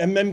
mm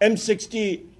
M60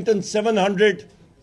700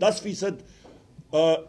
10%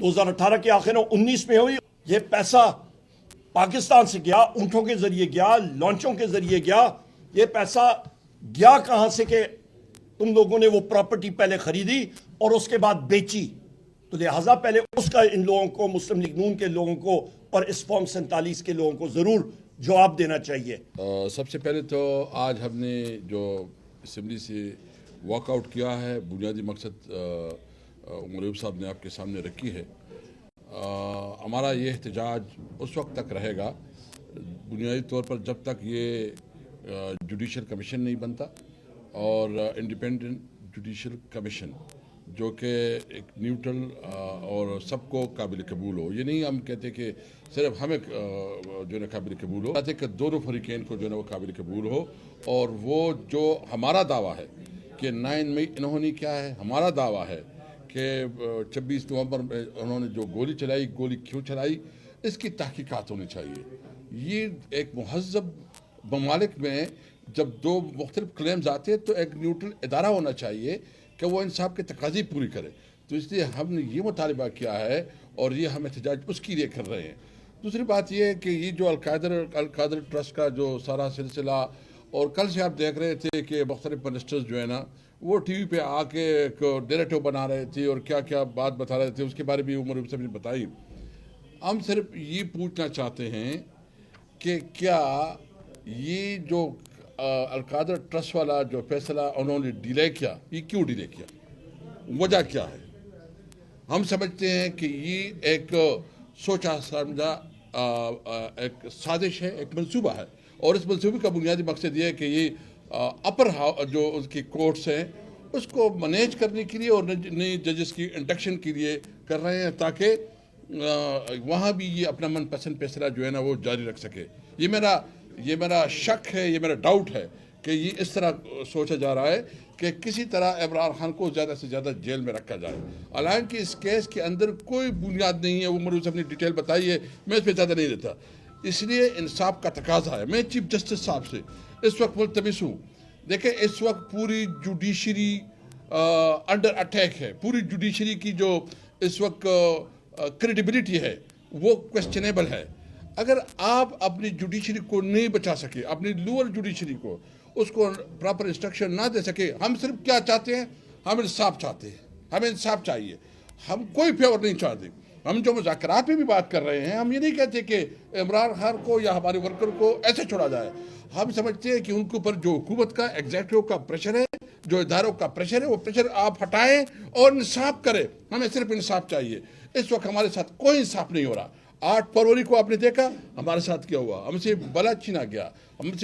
2018 کے آخر میں 19 میں ہوئی. یہ پیسہ پاکستان سے گیا, اونٹوں کے ذریعے گیا, لانچوں کے ذریعے گیا. یہ پیسہ گیا کہاں سے کہ تم لوگوں نے وہ پراپرٹی پہلے خریدی اور اس کے بعد بیچی. تو لہٰذا پہلے اس کا ان لوگوں کو, مسلم لیگ نون کے لوگوں کو اور اس فارم 47 کے لوگوں کو ضرور جواب دینا چاہیے. سب سے پہلے تو آج ہم نے جو اسمبلی سے واک آؤٹ کیا ہے, بنیادی مقصد عمر ایوب صاحب نے آپ کے سامنے رکھی ہے. ہمارا یہ احتجاج اس وقت تک رہے گا بنیادی طور پر جب تک یہ جوڈیشل کمیشن نہیں بنتا, اور انڈیپینڈنٹ جوڈیشل کمیشن جو کہ ایک نیوٹرل اور سب کو قابل قبول ہو. یہ نہیں ہم کہتے کہ صرف ہمیں جو ہے نا قابل قبول ہو, کہتے کہ دونوں فریقین کو جو ہے نا وہ قابل قبول ہو. اور وہ جو ہمارا دعویٰ ہے کہ 9 مئی انہوں نے کیا ہے, ہمارا دعویٰ ہے کہ 26 نومبر میں انہوں نے جو گولی چلائی, گولی کیوں چلائی, اس کی تحقیقات ہونی چاہیے. یہ ایک مہذب ممالک میں جب دو مختلف کلیمز آتے ہیں تو ایک نیوٹرل ادارہ ہونا چاہیے کہ وہ انصاف کے تقاضے پوری کرے. تو اس لیے ہم نے یہ مطالبہ کیا ہے اور یہ ہم احتجاج اس کے لیے کر رہے ہیں. دوسری بات یہ ہے کہ یہ جو القادر ٹرسٹ کا جو سارا سلسلہ, اور کل سے آپ دیکھ رہے تھے کہ مختلف منسٹرز جو ہے نا وہ ٹی وی پہ آ کے ایک ڈیریٹو بنا رہے تھے اور کیا کیا بات بتا رہے تھے, اس کے بارے میں عمر ایوب صاحب نے بتائی. ہم صرف یہ پوچھنا چاہتے ہیں کہ کیا یہ جو القادر ٹرسٹ والا جو فیصلہ انہوں نے ڈیلے کیا, یہ کیوں ڈیلے کیا, وجہ کیا ہے؟ ہم سمجھتے ہیں کہ یہ ایک سوچا سمجھا ایک سازش ہے, ایک منصوبہ ہے, اور اس منصوبے کا بنیادی مقصد یہ ہے کہ یہ اپر جو اس کی کورٹس ہیں اس کو مینیج کرنے کے لیے اور نئی ججز کی انڈکشن کے لیے کر رہے ہیں تاکہ وہاں بھی یہ اپنا من پسند فیصلہ جو ہے نا وہ جاری رکھ سکے. یہ میرا شک ہے, یہ میرا ڈاؤٹ ہے کہ یہ اس طرح سوچا جا رہا ہے کہ کسی طرح عمران خان کو زیادہ سے زیادہ جیل میں رکھا جائے. حالانکہ اس کیس کے اندر کوئی بنیاد نہیں ہے, وہ عمر صاحب نے ڈیٹیل بتائی ہے, میں اس پہ زیادہ نہیں دیتا. اس لیے انصاف کا تقاضا ہے. میں چیف جسٹس صاحب سے اس وقت ملتمس ہوں, دیکھیں اس وقت پوری جوڈیشری انڈر اٹیک ہے. پوری جوڈیشری کی جو اس وقت کریڈیبلٹی ہے وہ کویسچنیبل ہے. اگر آپ اپنی جوڈیشری کو نہیں بچا سکے, اپنی لوور جوڈیشری کو اس کو پراپر انسٹرکشن نہ دے سکے, ہم صرف کیا چاہتے ہیں, ہم انصاف چاہتے ہیں, ہمیں انصاف چاہیے, ہم کوئی فیور نہیں چاہتے. ہم جو مذاکرات میں بھی بات کر رہے ہیں, ہم یہ نہیں کہتے کہ عمران خان کو یا ہمارے ورکر کو ایسے چھوڑا جائے. ہم سمجھتے ہیں کہ ان کے اوپر جو حکومت کا ایگزیکٹو کا پریشر ہے, جو اداروں کا پریشر ہے, وہ پریشر آپ ہٹائیں اور انصاف کریں. ہمیں صرف انصاف چاہیے. اس وقت ہمارے ساتھ کوئی انصاف نہیں ہو رہا. 8 فروری کو آپ نے دیکھا ہمارے ساتھ کیا ہوا, ہم سے بلا چھینا گیا, ہمیں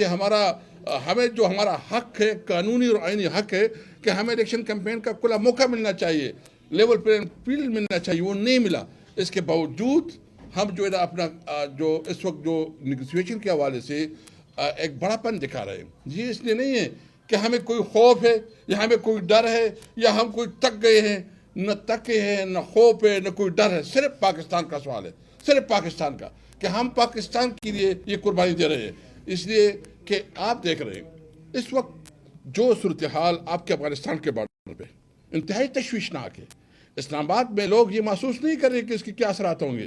جو ہمارا حق ہے, قانونی اور آئینی حق ہے کہ ہمیں الیکشن کیمپین کا کھلا موقع ملنا چاہیے, لیول پلین فیلڈ ملنا چاہیے, وہ نہیں ملا. اس کے باوجود ہم جو ہے نا اپنا جو اس وقت جو نیگوسیشن کے حوالے سے ایک بڑا پن دکھا رہے ہیں. یہ اس لیے نہیں ہے کہ ہمیں کوئی خوف ہے یا ہمیں کوئی ڈر ہے یا ہم کوئی تک گئے ہیں, نہ تکے ہیں, نہ خوف ہے, نہ کوئی ڈر ہے. صرف پاکستان کا سوال ہے, صرف پاکستان کا, کہ ہم پاکستان کے لیے یہ قربانی دے رہے ہیں. اس لیے کہ آپ دیکھ رہے ہیں اس وقت جو صورتحال آپ کے افغانستان کے بارڈر پہ انتہائی تشویشناک ہے. اسلام آباد میں لوگ یہ محسوس نہیں کر رہے کہ اس کے کیا اثرات ہوں گے.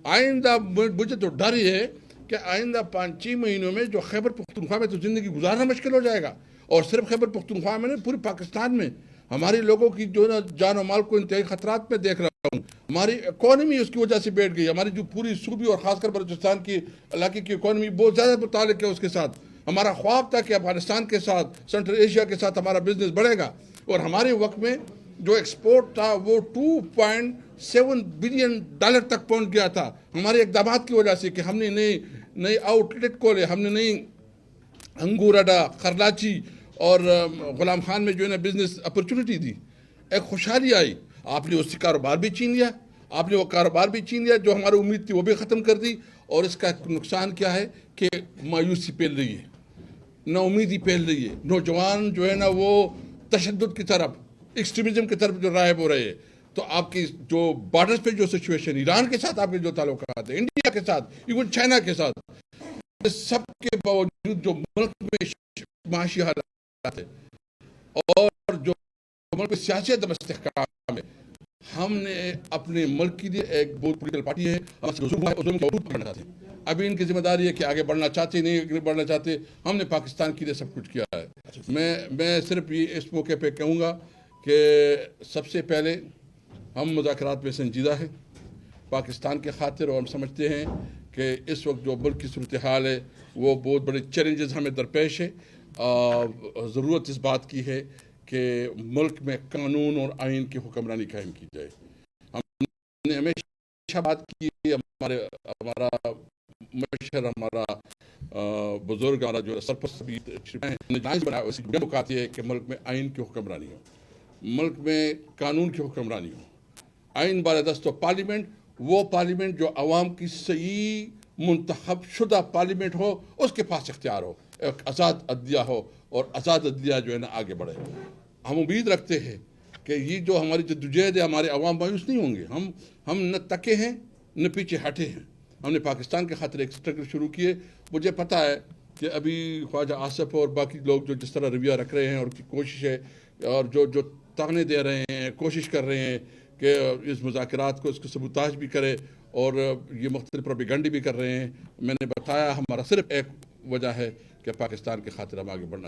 آئندہ مجھے تو ڈر یہ ہے کہ آئندہ 5-6 مہینوں میں جو خیبر پختونخوا میں تو زندگی گزارنا مشکل ہو جائے گا. اور صرف خیبر پختونخوا میں نہیں, پورے پاکستان میں ہمارے لوگوں کی جو نا جان و مال کو انتہائی خطرات میں دیکھ رہا ہوں. ہماری اکانومی اس کی وجہ سے بیٹھ گئی. ہماری جو پوری صوبی اور خاص کر بلوچستان کی علاقے کی اکانومی بہت زیادہ متعلق ہے اس کے ساتھ. ہمارا خواب تھا کہ افغانستان کے ساتھ, سینٹرل ایشیا کے ساتھ ہمارا بزنس بڑھے گا, اور ہمارے وقت میں جو ایکسپورٹ تھا وہ $2.7 بلین تک پہنچ گیا تھا ہمارے اقدامات کی وجہ سے کہ ہم نے نئی آؤٹ لیٹ کھولے, ہم نے نئی انگور اڈا, خرلاچی اور غلام خان میں جو ہے نا بزنس اپرچونٹی دی. ایک خوشحالی آئی. آپ نے اس سے کاروبار بھی چھین لیا, آپ نے وہ کاروبار بھی چھین لیا, جو ہماری امید تھی وہ بھی ختم کر دی. اور اس کا نقصان کیا ہے کہ مایوسی پھیل رہی ہے, نا امیدی پھیل رہی ہے. نوجوان جو ہے نا وہ تشدد کی طرف, ایکسٹریمزم کی طرف جو راغب ہو رہے ہیں. تو آپ کی جو بارڈرز پہ جو سچویشن, ایران کے ساتھ آپ کے جو تعلقات ہیں, انڈیا کے ساتھ, ایون چائنا کے ساتھ, سب کے باوجود جو ملک میں معاشی حالات ہے اور جو ملک میں سیاسی عدم استحکام ہے, ہم نے اپنے ملک کے لیے ایک بہت پولیٹیکل پارٹی ہے، کرنا چاہتے ہیں. ابھی ان کی ذمہ داری ہے کہ آگے بڑھنا چاہتے نہیں بڑھنا چاہتے. ہم نے پاکستان کے لیے سب کچھ کیا ہے. میں صرف یہ اس موقع پہ کہوں گا کہ سب سے پہلے ہم مذاکرات میں سنجیدہ ہیں پاکستان کے خاطر، اور ہم سمجھتے ہیں کہ اس وقت جو ملک کی صورتحال ہے وہ بہت بڑے چیلنجز ہمیں درپیش ہے. ضرورت اس بات کی ہے کہ ملک میں قانون اور آئین کی حکمرانی قائم کی جائے. ہم نے ہمیشہ بات کی، ہمارا مشر، ہمارا بزرگ، ہمارا جو سرپرست بھی ہے کہ ملک میں آئین کی حکمرانی ہو، ملک میں قانون کی حکمرانی ہو. آئین بالادست و پارلیمنٹ، وہ پارلیمنٹ جو عوام کی صحیح منتخب شدہ پارلیمنٹ ہو، اس کے پاس اختیار ہو، ایک آزاد عدلیہ ہو، اور آزاد عدلیہ جو ہے نا آگے بڑھے. ہم امید رکھتے ہیں کہ یہ جو ہماری جدوجہد ہے، ہمارے عوام مایوس نہیں ہوں گے. ہم نہ تکے ہیں نہ پیچھے ہٹے ہیں. ہم نے پاکستان کے خاطر ایک اسٹرگل شروع کیے. مجھے پتہ ہے کہ ابھی خواجہ آصف اور باقی لوگ جو جس طرح رویہ رکھ رہے ہیں، اور کی کوشش ہے، اور جو تانے دے رہے ہیں، کوشش کر رہے ہیں کہ اس مذاکرات کو، اس کو سبوتاژ بھی کرے، اور یہ مختلف پروپیگنڈے بھی کر رہے ہیں. میں نے بتایا ہمارا صرف ایک وجہ ہے کہ پاکستان کے خاطر ہم آگے بڑھنا